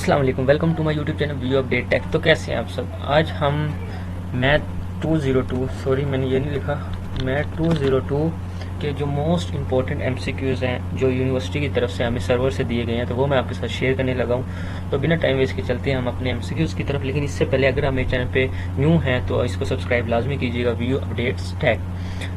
अस्सलाम वालेकुम, welcome to my YouTube channel View Update Tech. तो कैसे हैं आप सब। आज हम मैथ 202 सॉरी मैंने ये नहीं लिखा, मैथ 202 के जो मोस्ट इंपॉर्टेंट एमसीक्यूज़ हैं जो यूनिवर्सिटी की तरफ से हमें सर्वर से दिए गए हैं, तो वो मैं आपके साथ शेयर करने लगा हूँ। तो बिना टाइम वेस्ट के चलते हैं हम अपने एमसीक्यूज़ की तरफ। लेकिन इससे पहले अगर आप मेरे चैनल पे न्यू हैं तो इसको सब्सक्राइब लाजमी कीजिएगा, व्यू अपडेट्स टैग,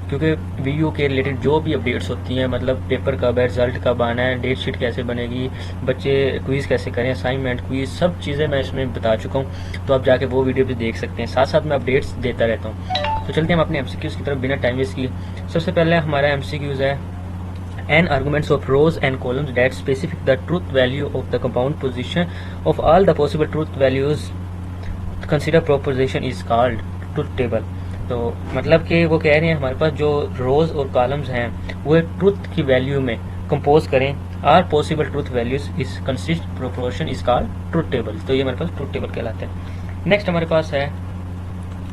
क्योंकि वीयू के रिलेटेड जो भी अपडेट्स होती हैं, मतलब पेपर कब है, रिजल्ट कब आना है, डेट शीट कैसे बनेगी, बच्चे क्विज़ कैसे करें, असाइनमेंट क्विज़, सब चीज़ें मैं इसमें बता चुका हूँ। तो आप जाके वो वीडियो भी देख सकते हैं, साथ साथ मैं अपडेट्स देता रहता हूँ। तो चलते हैं हम अपने एमसीक्यूज़ की तरफ बिना टाइम वेस्ट किए। सबसे पहले हमारा एमसीक्यूज़ है n arguments of rows and columns that specify the truth value of the compound position of all the possible truth values consider proposition is called truth table। तो मतलब कि वो कह रहे हैं हमारे पास जो रोज और कॉलम्स हैं वो ट्रुथ की वैल्यू में कंपोज करें, आर पॉसिबल ट्रुथ वैल्यूज इस consist proportion is called truth table. तो ये हमारे पास ट्रुथ टेबल कहलाते हैं। नेक्स्ट हमारे पास है,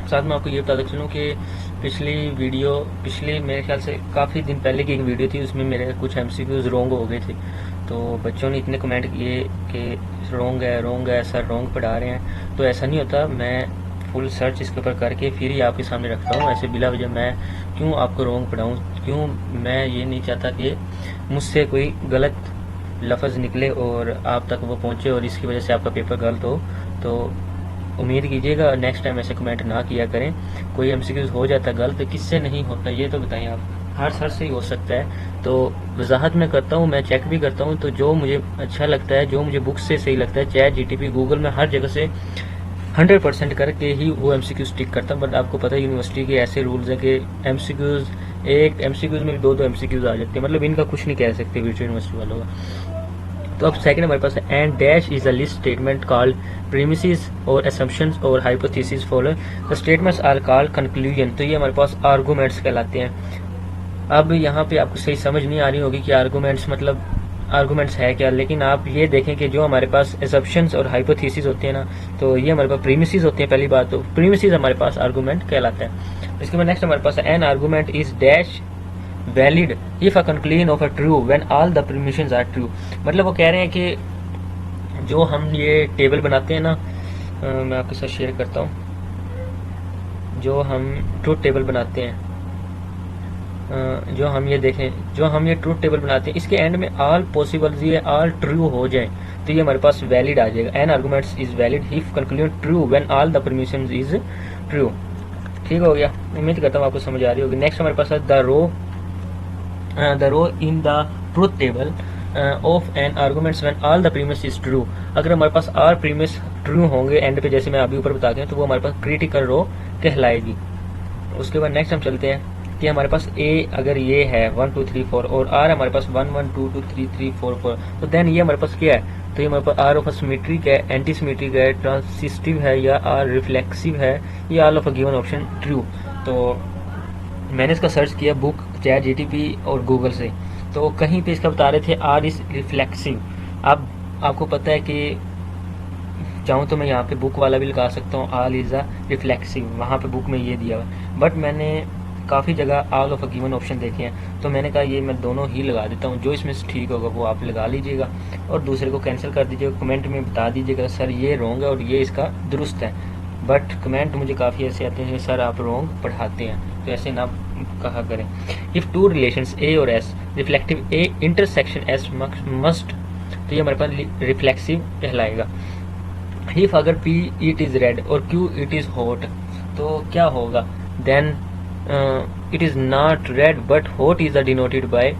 साथ में आपको ये बताता चलूँ कि पिछली मेरे ख्याल से काफ़ी दिन पहले की एक वीडियो थी, उसमें मेरे कुछ एमसीक्यूज रॉन्ग हो गए थे। तो बच्चों ने इतने कमेंट किए कि रॉन्ग है सर, रॉन्ग पढ़ा रहे हैं। तो ऐसा नहीं होता, मैं फुल सर्च इसके ऊपर करके फिर ही आपके सामने रखता हूँ। ऐसे बिला वजह मैं क्यों आपको रॉन्ग पढ़ाऊँ, क्यों, मैं ये नहीं चाहता कि मुझसे कोई गलत लफ्ज़ निकले और आप तक वो पहुँचे और इसकी वजह से आपका पेपर गलत हो। तो उम्मीद कीजिएगा नेक्स्ट टाइम ऐसे कमेंट ना किया करें। कोई एमसीक्यूज हो जाता है गलत, किससे नहीं होता ये तो बताएं आप। हर सर से ही हो सकता है। तो वजाहत मैं करता हूँ, मैं चेक भी करता हूँ। तो जो मुझे अच्छा लगता है, जो मुझे बुक से सही लगता है, चैट जीटीपी गूगल में हर जगह से 100% करके ही वो एमसीक्यूज टिक करता हूँ। बट आपको पता है यूनिवर्सिटी के ऐसे रूल्स हैं कि एक एमसीक्यूज में दो एमसीक्यूज आ जाते हैं, मतलब इनका कुछ नहीं कह सकते वर्चुअल यूनिवर्सिटी वालों का। तो अब सेकंड हमारे पास है and dash is a list statement called premises और असम्पशंस और hypothesis follow the statements are called conclusion. तो ये हमारे पास आर्गूमेंट्स कहलाते हैं। अब यहाँ पे आपको सही समझ नहीं आ रही होगी कि आर्गूमेंट्स मतलब आर्गूमेंट्स है क्या, लेकिन आप ये देखें कि जो हमारे पास असम्पशंस और हाइपोथेसिस होते हैं ना, तो ये हमारे पास प्रीमिसेस होती है। पहली बात तो प्रीमिसेस हमारे पास आर्गूमेंट कहलाता है। इसके बाद नेक्स्ट हमारे पास an argument is dash valid if a conclusion of a true when all the permissions are true. मतलब वो कह रहे हैं कि जो हम ये टेबल बनाते हैं ना, मैं आपके साथ शेयर करता हूँ। जो हम ट्रूथ टेबल बनाते हैं, जो हम ये देखें, जो हम ये ट्रूथ टेबल बनाते हैं, इसके एंड में ऑल पॉसिबल ये ऑल ट्रू हो जाए तो ये हमारे पास वैलिड आ जाएगा। An arguments is valid if conclusion true when all the permissions is true. ठीक हो गया, उम्मीद करता हूँ आपको समझ आ रही होगी। नेक्स्ट हमारे पास है the row in the truth table of an arguments when all the premise is true। अगर हमारे पास all premise true होंगे एंड पे, जैसे मैं अभी ऊपर बता दूं, तो वो हमारे पास क्रिटिकल रो कहलाएगी। उसके बाद नेक्स्ट हम चलते हैं कि हमारे पास A अगर ये है 1 2 3 4 और R हमारे पास 1 1 2 2 3 3 4 4, तो देन ये हमारे पास क्या है, तो ये हमारे पास R ऑफ अ सिमेट्रिक है, एंटी सिमेट्रिक है, ट्रांसिस्टिव है या R रिफ्लेक्सिव है, या all of a given option true. तो मैंने इसका सर्च किया बुक, चैट जीटीपी और गूगल से, तो कहीं पे इसका बता रहे थे आर इज रिफ्लेक्सिव। अब आपको पता है कि चाहूँ तो मैं यहाँ पे बुक वाला भी लगा सकता हूँ, आल इज़ अ रिफ्लेक्सिव, वहाँ पे बुक में ये दिया हुआ। बट मैंने काफ़ी जगह all of a given option देखे हैं, तो मैंने कहा ये मैं दोनों ही लगा देता हूँ, जो इसमें से ठीक होगा वो आप लगा लीजिएगा और दूसरे को कैंसिल कर दीजिएगा। कमेंट में बता दीजिएगा सर ये रॉन्ग है और ये इसका दुरुस्त है। बट कमेंट मुझे काफ़ी ऐसे आते हैं सर आप रॉन्ग पढ़ाते हैं, तो ऐसे ना कहा करें। इफ़ टू रिलेशंस ए और S reflective A intersection S must, तो ये हमारे पास रिफ्लेक्सिव कहलाएगा। इफ अगर पी इट इज़ रेड और क्यू इट इज़ हॉट, तो क्या होगा, then it is not red but hot is denoted by,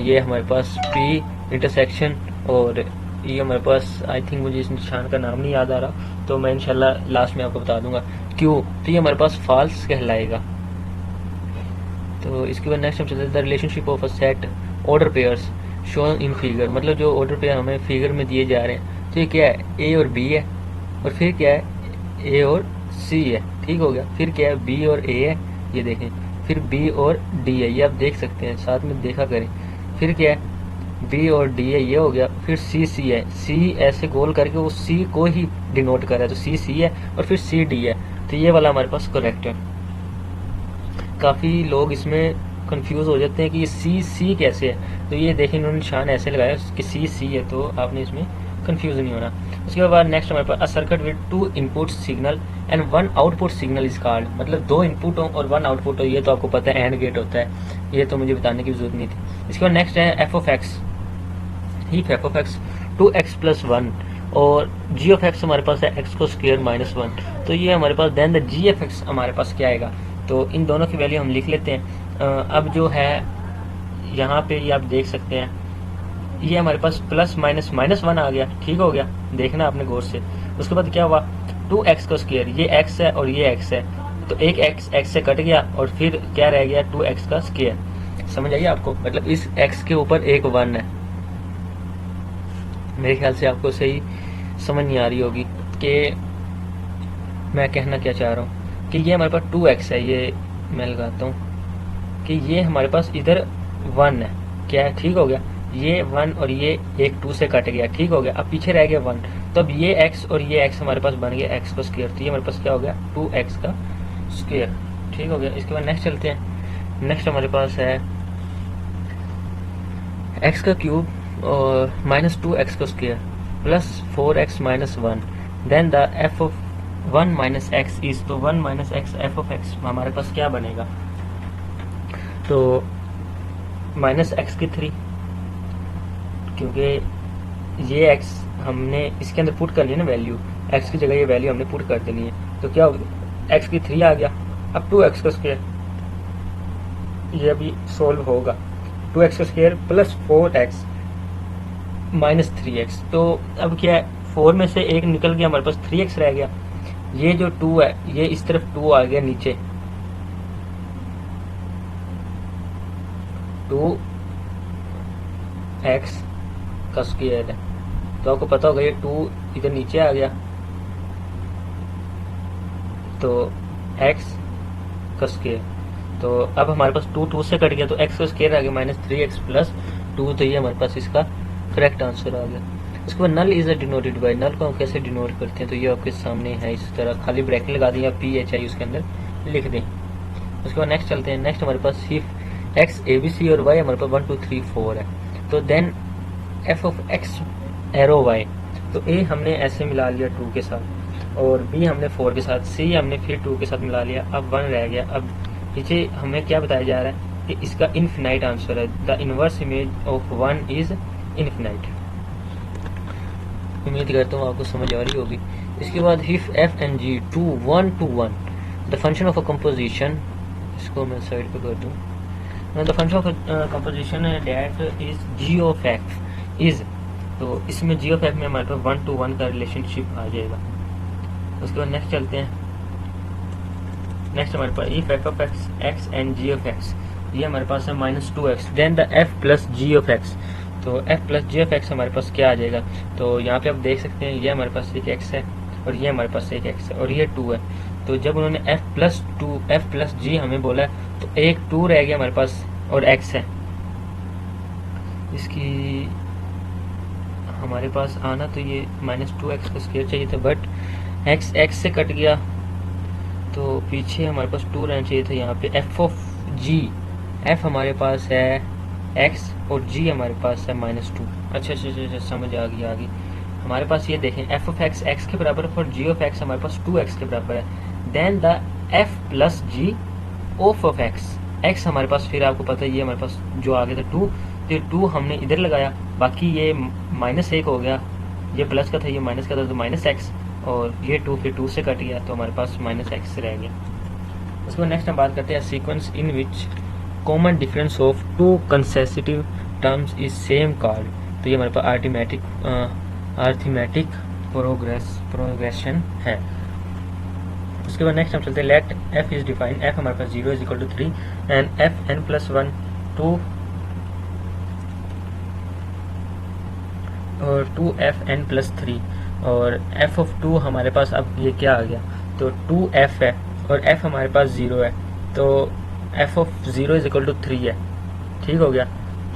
ये हमारे पास पी इंटरसेक्शन, और ये हमारे पास आई थिंक मुझे इस निशान का नाम नहीं याद आ रहा, तो मैं इंशाल्लाह लास्ट में आपको बता दूंगा। क्यों, तो ये हमारे पास फॉल्स कहलाएगा। तो इसके बाद नेक्स्ट हम चलते हैं the relationship of a set order pairs shown in figure. मतलब जो ऑर्डर पेयर हमें फिगर में दिए जा रहे हैं, तो ये क्या है, ए और बी है, और फिर क्या है, ए और सी है। ठीक हो गया, फिर क्या है, बी और ए है, ये देखें, फिर बी और डी है, ये आप देख सकते हैं, साथ में देखा करें। फिर क्या है, बी और डी है, ये हो गया। फिर सी सी है, सी ऐसे गोल करके वो सी को ही डिनोट कर रहा है, तो सी सी है और फिर सी डी है, तो ये वाला हमारे पास करेक्ट है। काफ़ी लोग इसमें कंफ्यूज हो जाते हैं कि ये सी सी कैसे है, तो ये देखें इन्होंने निशान ऐसे लगाया कि सी सी है, तो आपने इसमें कंफ्यूज नहीं होना। उसके बाद नेक्स्ट हमारे पास a circuit with 2 input signal and 1 output signal is called, मतलब 2 इनपुट हो और 1 आउटपुट हो, ये तो आपको पता है एंड गेट होता है, ये तो मुझे बताने की जरूरत नहीं थी। इसके बाद नेक्स्ट है F of x, if F of x 2x plus 1 और जी ऑफ एक्स हमारे पास है एक्स को स्क्वायर माइनस 1, तो ये हमारे पास then the G F X हमारे पास क्या आएगा, तो इन दोनों की वैल्यू हम लिख लेते हैं। अब जो है यहाँ पे ये आप देख सकते हैं, ये हमारे पास प्लस माइनस माइनस 1 आ गया, ठीक हो गया, देखना आपने गौर से। उसके बाद क्या हुआ, 2x का स्क्वायर, ये x है और ये x है, तो एक x से कट गया और फिर क्या रह गया 2x का स्क्वायर। समझ आइए आपको, मतलब इस x के ऊपर एक 1 है। मेरे ख्याल से आपको सही समझ नहीं आ रही होगी कि मैं कहना क्या चाह रहा हूँ, कि ये हमारे पास 2x है, ये मैं लगाता हूँ कि ये हमारे पास इधर 1 है, क्या है, ठीक हो गया, ये 1 और ये एक 2 से कट गया, ठीक हो गया, अब पीछे रह गया 1, तो अब ये x और ये x हमारे पास बन गया x का स्क्वायर, तो ये हमारे पास क्या हो गया 2x का स्क्वायर, ठीक हो गया। इसके बाद नेक्स्ट चलते हैं, नेक्स्ट हमारे पास है x का क्यूब और माइनस 2x का square plus 4x minus 1, then the f of 1 minus x is, तो 1 minus x f of x हमारे पास क्या बनेगा, तो माइनस एक्स की 3, क्योंकि ये x हमने इसके अंदर पुट कर लिया ना वैल्यू, x की जगह ये वैल्यू हमने पुट कर देनी है, तो क्या होगा x की 3 आ गया, अब 2x का स्क्वायर, ये अभी सोल्व होगा, 2x का square plus 4x minus 3x, तो अब क्या है 4 में से एक निकल गया, हमारे पास 3x रह गया, ये जो 2 है ये इस तरफ 2 आ गया नीचे, 2x का स्क्वायर है, तो आपको पता होगा ये 2 इधर नीचे आ गया, तो x का स्क्वायर, तो अब हमारे पास 2 से कट गया, तो x का स्क्वायर आ गया माइनस 3x प्लस 2, तो ये हमारे पास इसका करेक्ट आंसर आ गया। उसके बाद नल इज डिनोटेड बाय, नल को हम कैसे डिनोट करते हैं, तो ये आपके सामने है, इस तरह खाली ब्रैकेट लगा दें या PHI उसके अंदर लिख दें। उसके बाद नेक्स्ट चलते हैं, नेक्स्ट हमारे पास इफ x ABC और y हमारे पास 1 2 3 4 है, तो then f of x arrow y, तो a हमने ऐसे मिला लिया 2 के साथ और b हमने 4 के साथ, c हमने फिर 2 के साथ मिला लिया, अब 1 रह गया। अब पीछे हमें क्या बताया जा रहा है कि इसका इन्फिनाइट आंसर है, the inverse image of 1 is infinite. उम्मीद करता हूँ आपको समझ आ रही होगी। इसके बाद if f and g 2 1 to 1 the function of a composition, इसको मैं साइड पे कर दूँ, the function of composition that is g of x is, तो इसमें g ऑफ x में हमारे पास 1 to 1 का रिलेशनशिप आ जाएगा। उसके बाद नेक्स्ट चलते हैं, नेक्स्ट हमारे पास if f of x and g of x, ये हमारे पास है minus 2x, then the f plus g of x, तो f plus G of x हमारे पास क्या आ जाएगा, तो यहाँ पे आप देख सकते हैं ये हमारे पास एक x है और ये हमारे पास एक x है और ये 2 है, तो जब उन्होंने f प्लस g हमें बोला है तो एक 2 रह गया हमारे पास और x है, इसकी हमारे पास आना तो ये माइनस 2x का स्क्वायर चाहिए था, बट x से कट गया, तो पीछे हमारे पास 2 रहना चाहिए था। यहाँ पे f ऑफ g, f हमारे पास है x और g हमारे पास है माइनस 2, अच्छा समझ आ गई। हमारे पास ये देखें f ऑफ x x के बराबर और g ऑफ x हमारे पास 2x के बराबर है, then the f plus g of x हमारे पास, फिर आपको पता है ये हमारे पास जो आ गया था 2, तो 2 हमने इधर लगाया, बाकी ये माइनस 1 हो गया, ये प्लस का था ये माइनस का था, तो माइनस x, और ये 2 फिर 2 से कट गया, तो हमारे पास माइनस x रह गया। उसके बाद नेक्स्ट हम बात करते हैं sequence in which common difference of 2 consecutive terms is same called, तो ये हमारे पास अरिथमेटिक प्रोग्रेशन है। उसके बाद नेक्स्ट हम चलते हैं, let f is defined, f हमारे पास 0 is equal to 3 and f n plus 1 2 और 2f n प्लस 3, और f ऑफ 2 हमारे पास अब ये क्या आ गया, तो 2f है और f हमारे पास 0 है, तो f of 0 is equal to 3 है, ठीक हो गया,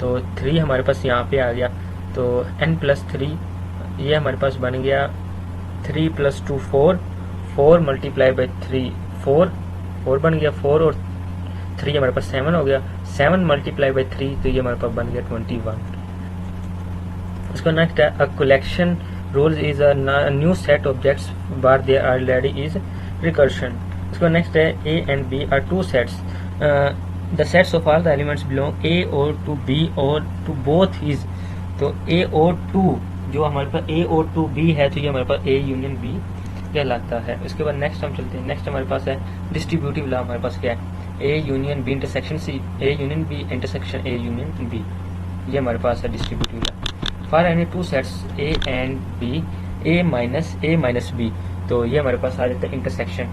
तो 3 हमारे पास यहाँ पे आ गया, तो n प्लस 3 ये हमारे पास बन गया 3 प्लस 2 4 मल्टीप्लाई बाई 3 4 बन गया, 4 और 3 हमारे पास 7 हो गया, 7 मल्टीप्लाई बाई 3 तो ये हमारे पास बन गया 21। उसका नेक्स्ट है a collection rules is a new set objects बार देयर ऑलरेडी इज रिकर्शन। उसके बाद नेक्स्ट है A and B are two sets, the sets of all the elements belong A और टू बी और टू बोथ इज। तो A और to जो हमारे पास ए और टू बी है, तो ये हमारे पास ए यूनियन बी कहलाता है। उसके बाद नेक्स्ट हम चलते हैं, नेक्स्ट हमारे पास है डिस्ट्रीब्यूटिव लॉ। हमारे पास क्या है, A union B intersection C, A union B intersection A union B, ये हमारे पास है distributive law. For any two sets A and B A minus B, तो ये हमारे पास आ जाता है इंटरसेक्शन,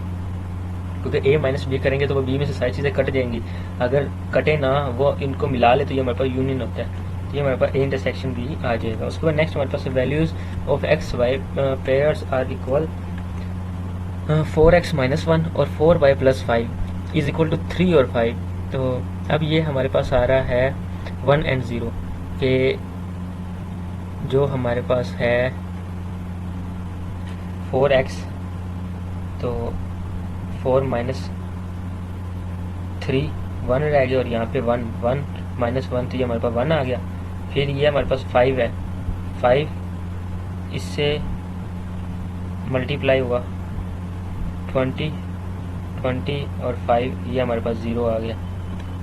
क्योंकि ए माइनस बी करेंगे तो वो बी में से सारी चीज़ें कट जाएंगी, अगर कटे ना वो इनको मिला ले तो ये हमारे पास यूनियन होता है, तो ये हमारे पास ए इंटरसेक्शन बी आ जाएगा। उसके बाद नेक्स्ट हमारे पास values of X Y pairs are equal 4x - 1 और 4y + 5 इज इक्वल टू 3 और 5। तो अब ये हमारे पास आ रहा है 1 and 0 के जो हमारे पास है 4x, तो 4 - 3 1 रह गया, और यहाँ पे 1 1 - 1, तो ये हमारे पास 1 आ गया। फिर ये हमारे पास 5 है, 5 इससे मल्टीप्लाई हुआ 20 और 5, ये हमारे पास 0 आ गया।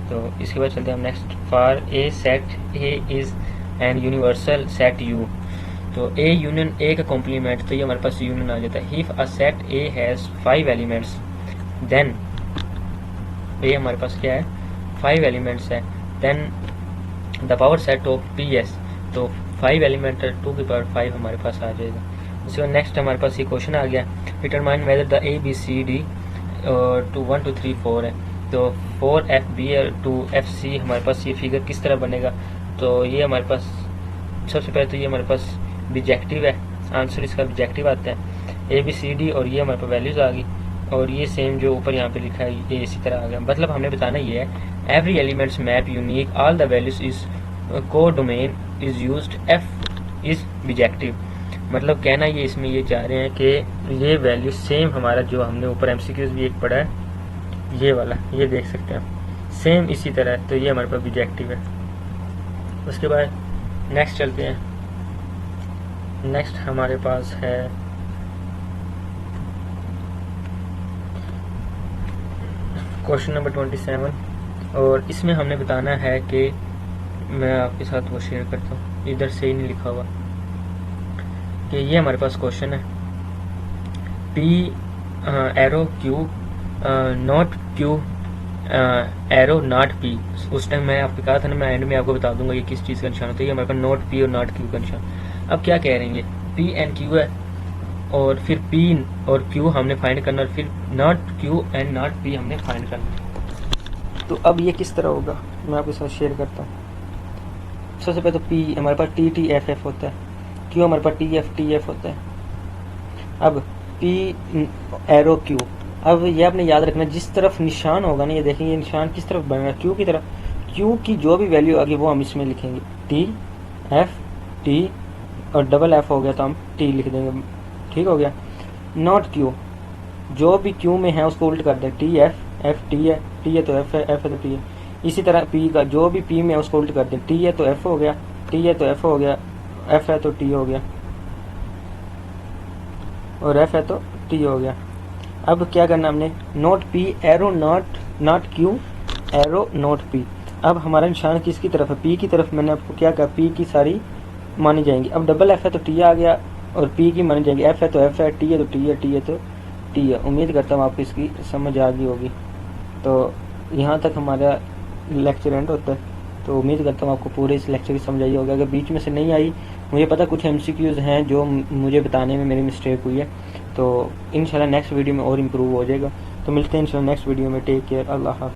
तो इसके बाद चलते हैं हम next. For a set A is an universal set you, तो ए यूनियन ए का कॉम्प्लीमेंट, तो ये हमारे पास यूनियन आ जाता है। If a set A has 5 elements then, A हमारे पास क्या है 5 एलिमेंट्स है, then the power set of P S, तो 5 एलिमेंट 2 की पावर 5 हमारे पास आ जाएगा। उसके बाद नेक्स्ट हमारे पास ये क्वेश्चन आ गया, determine whether the A B C D to 1 2 3 4 है, तो 4 F B to F C हमारे पास ये फिगर किस तरह बनेगा। तो ये हमारे पास सबसे पहले तो ये हमारे पास बिजेक्टिव है, आंसर इसका बिजेक्टिव आता है ए बी सी डी, और ये हमारे पास वैल्यूज आ गई, और ये सेम जो ऊपर यहाँ पे लिखा है ये इसी तरह आ गया। मतलब हमने बताना ये है every elements map unique all the values is को domain is used F is bijective. मतलब कहना ये इसमें ये चाह रहे हैं कि ये वैल्यू सेम हमारा जो हमने ऊपर एमसीक्यूज भी एक पढ़ा है ये वाला, ये देख सकते हैं सेम इसी तरह, तो ये हमारे पास बिजेक्टिव है। उसके बाद नेक्स्ट चलते हैं, नेक्स्ट हमारे पास है क्वेश्चन नंबर 27, और इसमें हमने बताना है कि मैं आपके साथ वो शेयर करता हूँ, इधर से ही नहीं लिखा हुआ, कि ये हमारे पास क्वेश्चन है P arrow Q not Q arrow not P. उस टाइम मैं आपको कहा था ना, मैं एंड में आपको बता दूंगा ये किस चीज़ का निशान होता है, ये हमारे पास नॉट पी और नॉट क्यू का निशान। अब क्या कह रहे हैं, ये पी एंड क्यू है, और फिर पी और क्यू हमने फाइंड करना, और फिर not Q and not P हमने फाइंड करना। तो अब ये किस तरह होगा मैं आपके साथ शेयर करता हूँ। सबसे पहले तो पी हमारे पास टी टी एफ एफ होता है, क्यू हमारे पास टी एफ होता है। अब पी एरो क्यू, अब ये आपने याद रखना जिस तरफ निशान होगा ना, ये देखेंगे ये निशान किस तरफ बनेगा, क्यू की तरफ। क्यू की जो भी वैल्यू आ गई वो हम इसमें लिखेंगे, टी एफ टी, और डबल एफ हो गया तो हम टी लिख देंगे, ठीक हो गया। नॉट क्यू, जो भी क्यू में है उसको उल्ट कर दें, टी एफ टी है तो एफ है तो टी है। इसी तरह पी का जो भी पी में है उसको उल्ट कर दें, टी है तो एफ हो गया, टी है तो एफ हो गया, एफ है तो टी हो गया, और एफ है तो टी हो गया। अब क्या करना हमने, note P arrow not Q arrow note P. अब हमारा निशान किसकी तरफ है, पी की तरफ। मैंने आपको क्या कहा, पी की सारी मानी जाएंगी। अब डबल एफ है तो टी आ गया, और पी की मानी जाएंगी, एफ है तो एफ है, टी है तो टी है, टी है तो टी है। उम्मीद करता हूँ आपको इसकी समझ आ गई होगी। तो यहाँ तक हमारा लेक्चर एंड होता है, तो उम्मीद करता हूँ आपको पूरे इस लेक्चर की समझ आई होगी। अगर बीच में से नहीं आई, मुझे पता कुछ एमसीक्यूज हैं जो मुझे बताने में मेरी मिस्टेक हुई है, तो इंशाल्लाह नेक्स्ट वीडियो में और इम्प्रूव हो जाएगा। तो मिलते हैं इंशाल्लाह नेक्स्ट वीडियो में। टेक केयर, अल्लाह हाफ़िज़।